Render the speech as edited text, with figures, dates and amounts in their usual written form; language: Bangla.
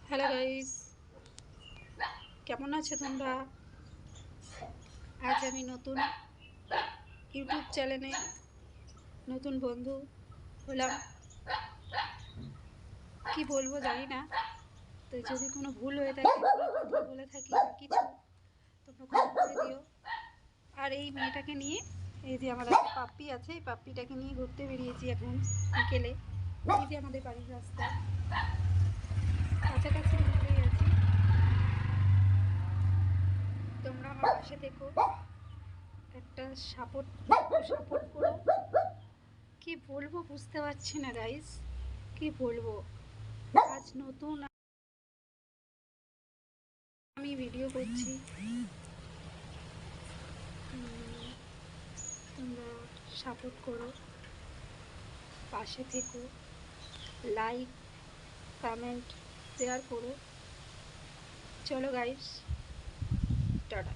হ্যালো গাইস, কেমন আছো তোমরা? আজ আমি নতুন ইউটিউব চ্যানেলে নতুন বন্ধু হলাম। কি বলবো জানি না, তো যদি কোনো ভুল হয়ে থাকে, কোনো কথা বলে থাকি বা কিছু, তোমরা ক্ষমা করে দিও। আর এই মেয়েটাকে নিয়ে, এই যে আমার একটা পাপ্পি আছে, এই পাপ্পিটাকে নিয়ে ঘুরতে বেরিয়েছি এখন বিকেলে। এই যে আমাদের বাড়ির রাস্তা, কাছাকাছির মধ্যেই আছি। তোমরা আমার পাশে থেকো, একটা সাপোর্ট সাপোর্ট করো। কি বলবো বুঝতে পারছি না গাইস, কি বলবো। আজ নতুন আমি ভিডিও করছি, তোমরা সাপোর্ট করো, পাশে থেকো, লাইক, কমেন্ট, শেয়ার করো। চলো গাইস, টাটা।